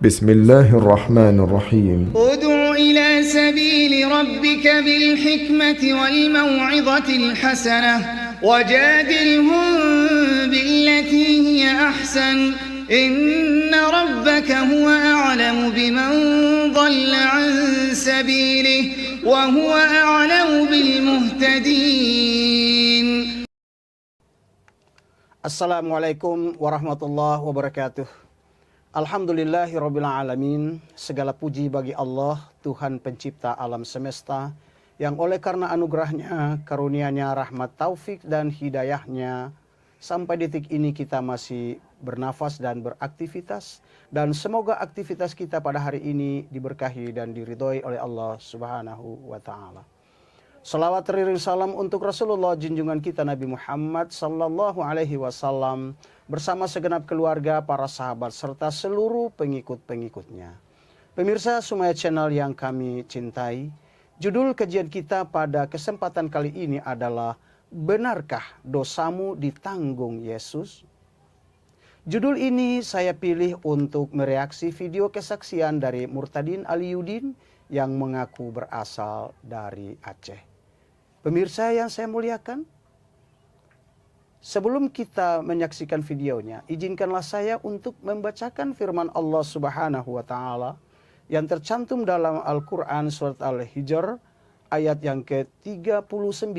بسم الله الرحمن الرحيم ادع إلى سبيل ربك بالحكمة والموعظة الحسنة وجادلهم بالتي هي أحسن إن ربك هو أعلم بمن ضل عن سبيله وهو أعلم بالمهتدين. Assalamualaikum warahmatullahi wabarakatuh. Alhamdulillahirabbil alamin. Segala puji bagi Allah, Tuhan pencipta alam semesta, yang oleh karena anugerahnya, karunia-Nya, rahmat, taufik dan hidayahnya, sampai detik ini kita masih bernafas dan beraktivitas, dan semoga aktivitas kita pada hari ini diberkahi dan diridhoi oleh Allah Subhanahu wa taala. Salawat teriring salam untuk Rasulullah junjungan kita Nabi Muhammad sallallahu alaihi wasallam bersama segenap keluarga, para sahabat serta seluruh pengikut-pengikutnya. Pemirsa Sumaya Channel yang kami cintai, judul kajian kita pada kesempatan kali ini adalah benarkah dosamu ditanggung Yesus? Judul ini saya pilih untuk mereaksi video kesaksian dari Murtadin Aliyuddin yang mengaku berasal dari Aceh. Pemirsa yang saya muliakan, sebelum kita menyaksikan videonya, izinkanlah saya untuk membacakan firman Allah Subhanahu wa taala yang tercantum dalam Al-Qur'an surat Al-Hijr ayat yang ke-39,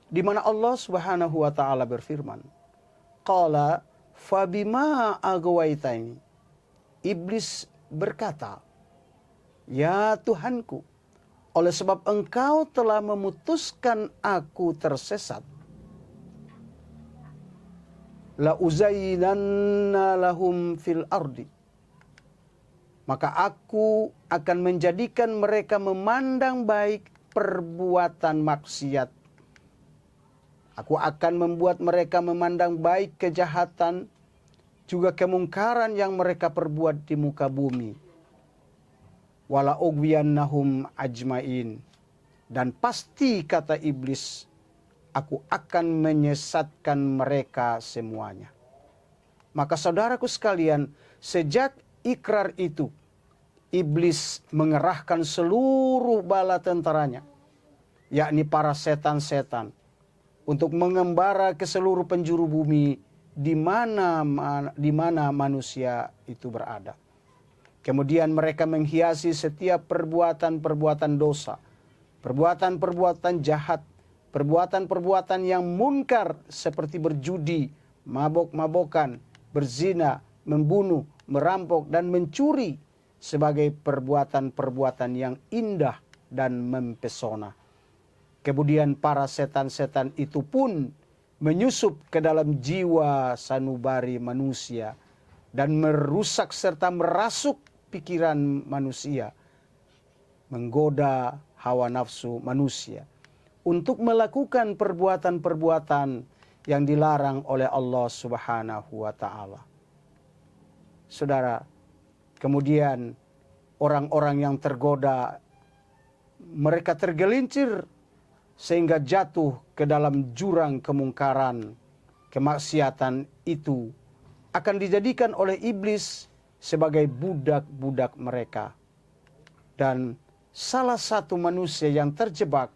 di mana Allah Subhanahu wa taala berfirman, qala fabima aghwaytani. Iblis berkata, ya Tuhanku, oleh sebab engkau telah memutuskan aku tersesat, la uzayyinanna lahum fil ardi, maka aku akan menjadikan mereka memandang baik perbuatan maksiat. Aku akan membuat mereka memandang baik kejahatan, juga kemungkaran yang mereka perbuat di muka bumi. Wala ugwiyannahum ajmain, dan pasti kata iblis, aku akan menyesatkan mereka semuanya. Maka saudaraku sekalian, sejak ikrar itu, iblis mengerahkan seluruh bala tentaranya, yakni para setan-setan, untuk mengembara ke seluruh penjuru bumi di mana manusia itu berada. Kemudian mereka menghiasi setiap perbuatan-perbuatan dosa, perbuatan-perbuatan jahat, perbuatan-perbuatan yang munkar seperti berjudi, mabok-mabokan, berzina, membunuh, merampok, dan mencuri sebagai perbuatan-perbuatan yang indah dan mempesona. Kemudian para setan-setan itu pun menyusup ke dalam jiwa sanubari manusia dan merusak serta merasuk pikiran manusia, menggoda hawa nafsu manusia untuk melakukan perbuatan-perbuatan yang dilarang oleh Allah Subhanahu wa taala. Saudara, kemudian orang-orang yang tergoda, mereka tergelincir sehingga jatuh ke dalam jurang kemungkaran, kemaksiatan itu akan dijadikan oleh iblis sebagai budak-budak mereka. Dan salah satu manusia yang terjebak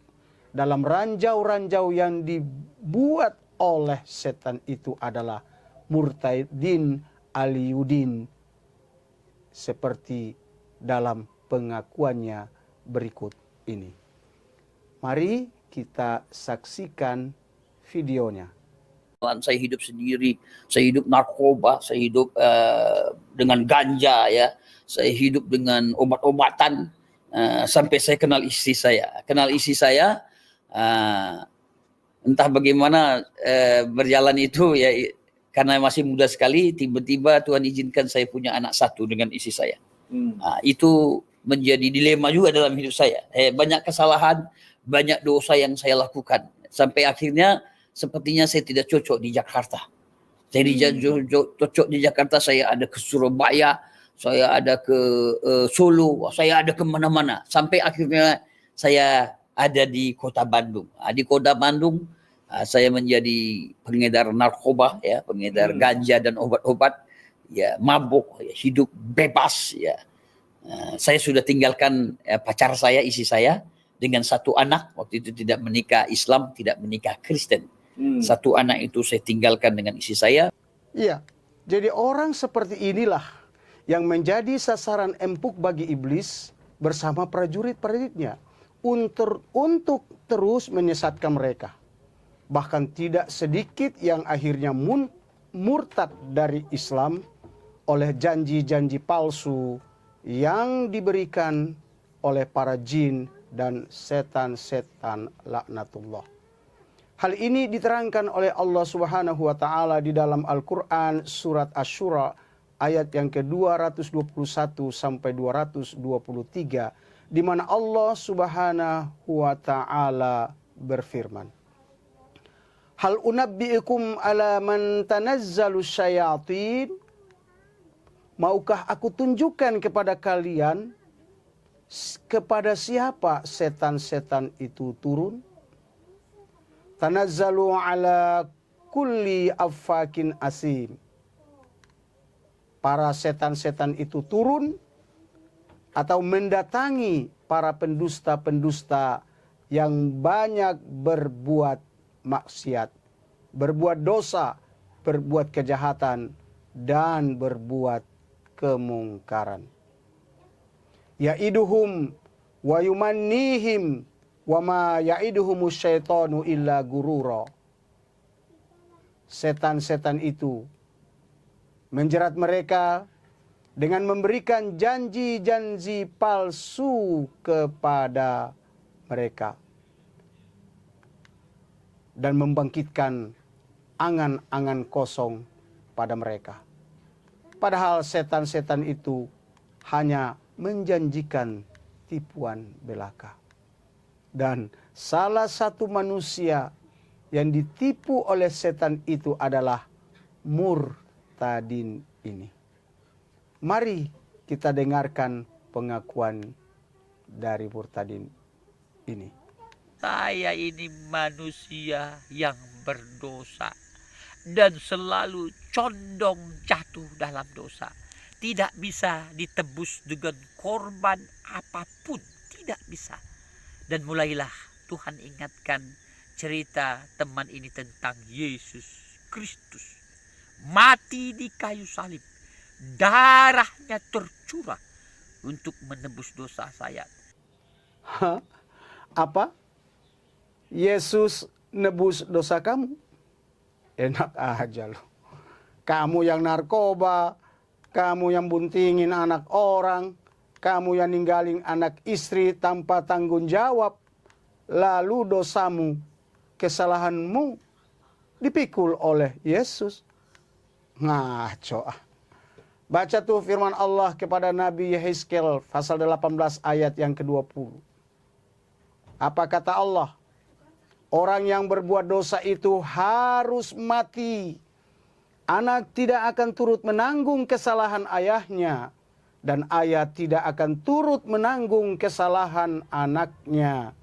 dalam ranjau-ranjau yang dibuat oleh setan itu adalah Murtadin Aliyuddin, seperti dalam pengakuannya berikut ini. Mari kita saksikan videonya. Saya hidup sendiri, saya hidup narkoba, saya hidup dengan ganja, ya, saya hidup dengan obat-obatan, sampai saya kenal istri saya. Entah bagaimana berjalan itu, ya, karena masih muda sekali, tiba-tiba Tuhan izinkan saya punya anak satu dengan istri saya. Itu menjadi dilema juga dalam hidup saya. Banyak kesalahan, banyak dosa yang saya lakukan, sampai akhirnya sepertinya saya tidak cocok di Jakarta. Saya tidak cocok di Jakarta, saya ada ke Surabaya, saya ada ke Solo, saya ada kemana-mana. Sampai akhirnya saya ada di kota Bandung. Di kota Bandung saya menjadi pengedar narkoba, ya, pengedar ganja dan obat-obat. ya mabuk, ya, hidup bebas ya. Saya sudah tinggalkan pacar saya, istri saya dengan satu anak. Waktu itu tidak menikah Islam, tidak menikah Kristen. Satu anak itu saya tinggalkan dengan istri saya. Iya, jadi orang seperti inilah yang menjadi sasaran empuk bagi iblis bersama prajurit-prajuritnya untuk terus menyesatkan mereka. Bahkan tidak sedikit yang akhirnya murtad dari Islam oleh janji-janji palsu yang diberikan oleh para jin dan setan-setan laknatullah. Hal ini diterangkan oleh Allah Subhanahu wa taala di dalam Al-Qur'an surat Asy-Syura ayat yang ke-221 sampai 223 di mana Allah Subhanahu wa taala berfirman, Hal unabbi'ikum ala man tanazzalu syayatin? Maukah aku tunjukkan kepada kalian kepada siapa setan-setan itu turun? Tanazzalu ala kulli affakin asim. Para setan-setan itu turun atau mendatangi para pendusta-pendusta yang banyak berbuat maksiat, berbuat dosa, berbuat kejahatan, dan berbuat kemungkaran. Ya'iduhum wa yumannihim wa ma ya'iduhumus syaitanu illa gurura. Setan-setan itu menjerat mereka dengan memberikan janji-janji palsu kepada mereka dan membangkitkan angan-angan kosong pada mereka. Padahal setan-setan itu hanya menjanjikan tipuan belaka. Dan salah satu manusia yang ditipu oleh setan itu adalah murtadin ini. Mari kita dengarkan pengakuan dari murtadin ini. Saya ini manusia yang berdosa dan selalu condong jatuh dalam dosa. Tidak bisa ditebus dengan korban apapun, tidak bisa. Dan mulailah Tuhan ingatkan cerita teman ini tentang Yesus Kristus. Mati di kayu salib, darahnya tercurah untuk menebus dosa saya. Hah? Apa? Yesus nebus dosa kamu? Enak aja loh. Kamu yang narkoba, kamu yang buntingin anak orang, kamu yang ninggalin anak istri tanpa tanggung jawab, lalu dosamu, kesalahanmu dipikul oleh Yesus. Ngaco ah. Baca tuh firman Allah kepada Nabi Yehezkel pasal 18 ayat yang ke-20. Apa kata Allah? Orang yang berbuat dosa itu harus mati. Anak tidak akan turut menanggung kesalahan ayahnya, dan ayah tidak akan turut menanggung kesalahan anaknya.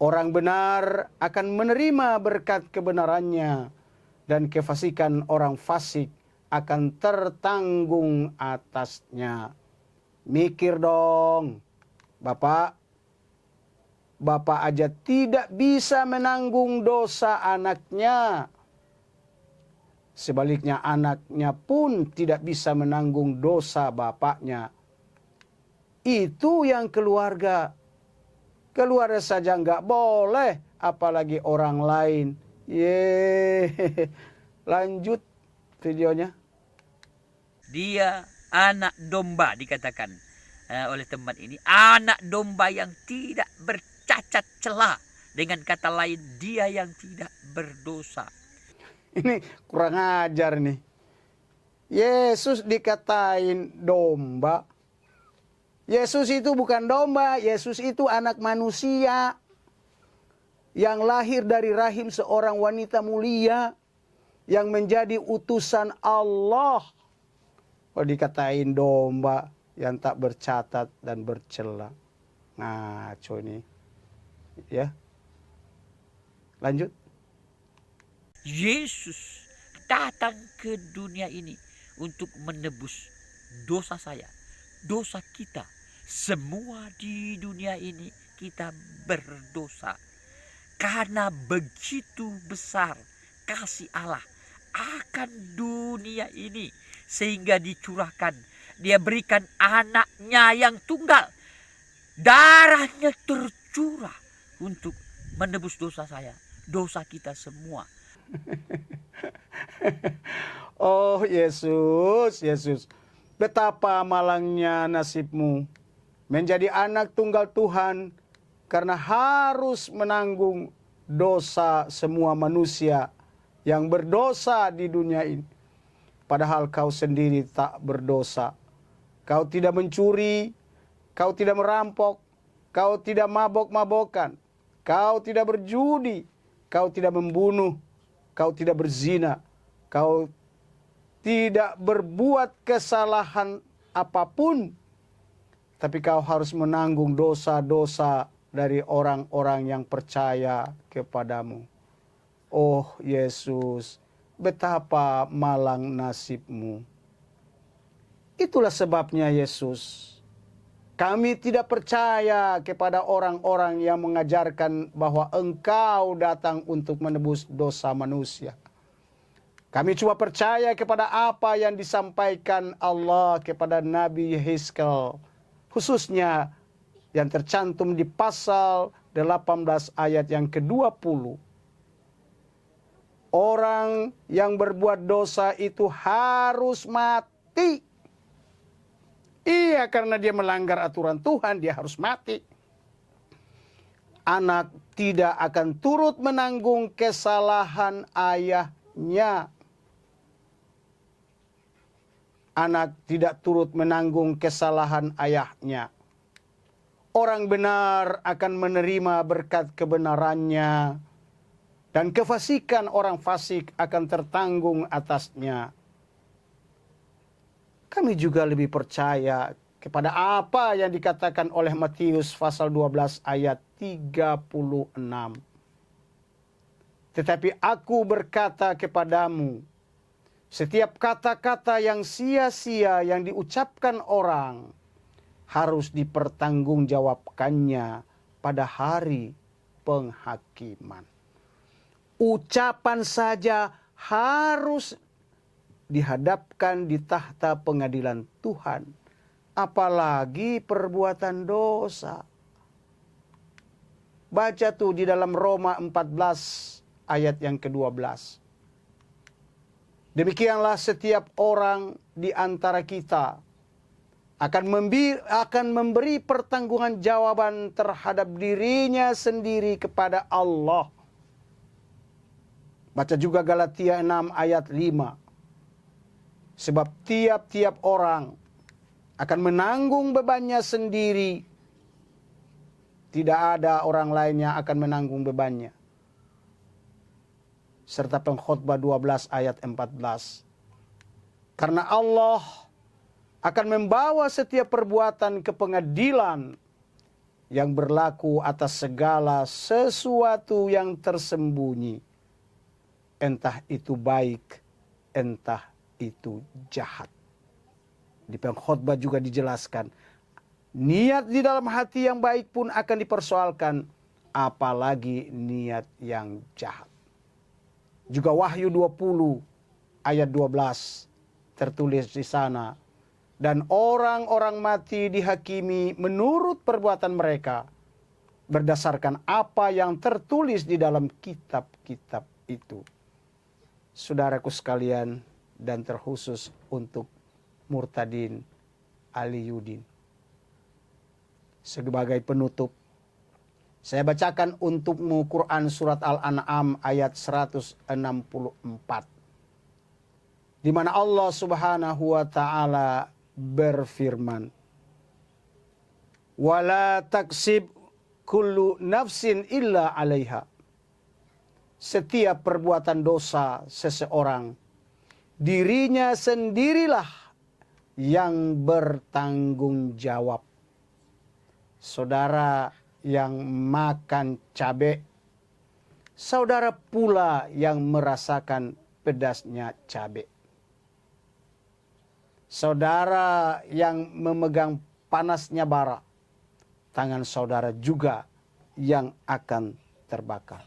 Orang benar akan menerima berkat kebenarannya, dan kefasikan orang fasik akan tertanggung atasnya. Mikir dong, Bapak. Bapak aja tidak bisa menanggung dosa anaknya. Sebaliknya anaknya pun tidak bisa menanggung dosa bapaknya. Itu yang keluarga. Keluarga saja nggak boleh, apalagi orang lain. Lanjut videonya. Dia anak domba dikatakan oleh teman ini. Anak domba yang tidak bercacat celah. Dengan kata lain, dia yang tidak berdosa. Ini kurang ajar nih. Yesus dikatain domba. Yesus itu bukan domba. Yesus itu anak manusia yang lahir dari rahim seorang wanita mulia, yang menjadi utusan Allah. Kalau dikatain domba yang tak bercatat dan bercela. Ngaco ini. Ya. Lanjut. Yesus datang ke dunia ini untuk menebus dosa saya, dosa kita. Semua di dunia ini kita berdosa. Karena begitu besar kasih Allah akan dunia ini, sehingga dicurahkan, dia berikan anaknya yang tunggal. Darahnya tercurah untuk menebus dosa saya, dosa kita semua. Oh Yesus, Yesus, betapa malangnya nasibmu menjadi anak tunggal Tuhan karena harus menanggung dosa semua manusia yang berdosa di dunia ini. Padahal kau sendiri tak berdosa. Kau tidak mencuri, kau tidak merampok, kau tidak mabok-mabokan, kau tidak berjudi, kau tidak membunuh, kau tidak berzina, kau tidak berbuat kesalahan apapun. Tapi kau harus menanggung dosa-dosa dari orang-orang yang percaya kepadamu. Oh Yesus, betapa malang nasibmu. Itulah sebabnya Yesus, kami tidak percaya kepada orang-orang yang mengajarkan bahwa Engkau datang untuk menebus dosa manusia. Kami cuma percaya kepada apa yang disampaikan Allah kepada Nabi Yehezkel, khususnya yang tercantum di pasal 18 ayat yang ke-20. Orang yang berbuat dosa itu harus mati. Iya, karena dia melanggar aturan Tuhan, dia harus mati. Anak tidak akan turut menanggung kesalahan ayahnya. Anak tidak turut menanggung kesalahan ayahnya. Orang benar akan menerima berkat kebenarannya, dan kefasikan orang fasik akan tertanggung atasnya. Kami juga lebih percaya kepada apa yang dikatakan oleh Matius pasal 12 ayat 36. Tetapi aku berkata kepadamu, setiap kata-kata yang sia-sia yang diucapkan orang harus dipertanggungjawabkannya pada hari penghakiman. Ucapan saja harus dihadapkan di tahta pengadilan Tuhan, apalagi perbuatan dosa. Baca tuh di dalam Roma 14 ayat yang ke-12. Demikianlah setiap orang di antara kita akan memberi pertanggungan jawaban terhadap dirinya sendiri kepada Allah. Baca juga Galatia 6 ayat 5. Sebab tiap-tiap orang akan menanggung bebannya sendiri. Tidak ada orang lain yang akan menanggung bebannya. Serta Pengkhotbah 12 ayat 14. Karena Allah akan membawa setiap perbuatan ke pengadilan yang berlaku atas segala sesuatu yang tersembunyi. Entah itu baik, entah itu jahat. Di Pengkhotbah juga dijelaskan, niat di dalam hati yang baik pun akan dipersoalkan, apalagi niat yang jahat. Juga Wahyu 20 ayat 12 tertulis di sana, dan orang-orang mati dihakimi menurut perbuatan mereka berdasarkan apa yang tertulis di dalam kitab-kitab itu. Saudaraku sekalian, dan terkhusus untuk Murtadin Aliyudin. Sebagai penutup, saya bacakan untukmu Quran surat Al-An'am ayat 164. Di mana Allah Subhanahu wa taala berfirman, "Wala taksib kullu nafsin illa 'alaiha." Setiap perbuatan dosa seseorang, dirinya sendirilah yang bertanggung jawab. Saudara yang makan cabai, saudara pula yang merasakan pedasnya cabai. saudara yang memegang panasnya bara, tangan saudara juga yang akan terbakar.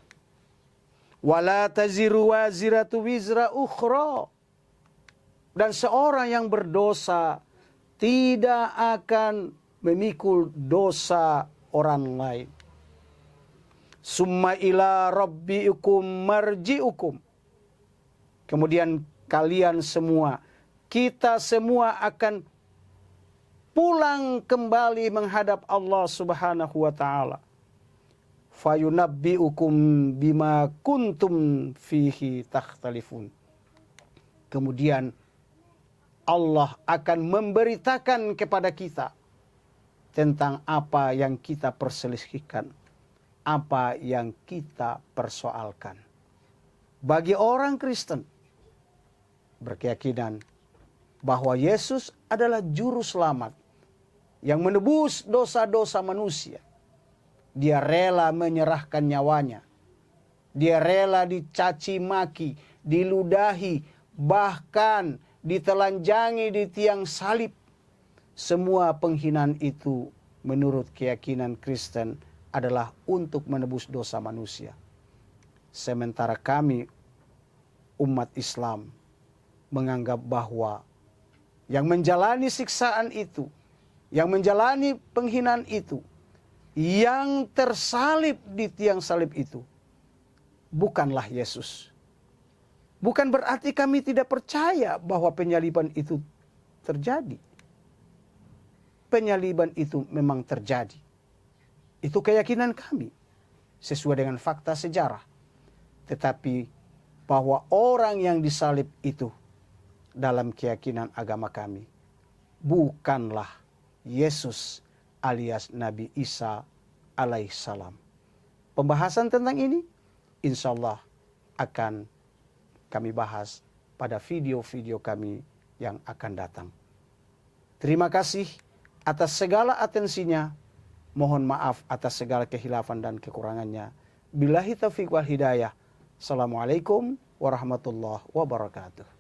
Wala taziru waziratu wizra ukhra. Dan seorang yang berdosa tidak akan memikul dosa orang lain. Summa ila rabbiukum marji'ukum. Kemudian kalian semua, kita semua akan pulang kembali menghadap Allah Subhanahu wa taala. Fayunabbi'ukum bima kuntum fihi takhtalifun. Kemudian Allah akan memberitakan kepada kita tentang apa yang kita perselisihkan, apa yang kita persoalkan. Bagi orang Kristen berkeyakinan bahwa Yesus adalah juru selamat yang menebus dosa-dosa manusia. Dia rela menyerahkan nyawanya. Dia rela dicaci maki, diludahi, bahkan ditelanjangi di tiang salib. Semua penghinaan itu menurut keyakinan Kristen adalah untuk menebus dosa manusia. Sementara kami umat Islam menganggap bahwa yang menjalani siksaan itu, yang menjalani penghinaan itu, yang tersalib di tiang salib itu bukanlah Yesus. Bukan berarti kami tidak percaya bahwa penyaliban itu terjadi. Penyaliban itu memang terjadi. Itu keyakinan kami sesuai dengan fakta sejarah. Tetapi bahwa orang yang disalib itu dalam keyakinan agama kami bukanlah Yesus alias Nabi Isa alaihissalam. Pembahasan tentang ini insya Allah akan kami bahas pada video-video kami yang akan datang. Terima kasih atas segala atensinya. Mohon maaf atas segala kehilafan dan kekurangannya. Billahi taufiq wal hidayah. Assalamualaikum warahmatullahi wabarakatuh.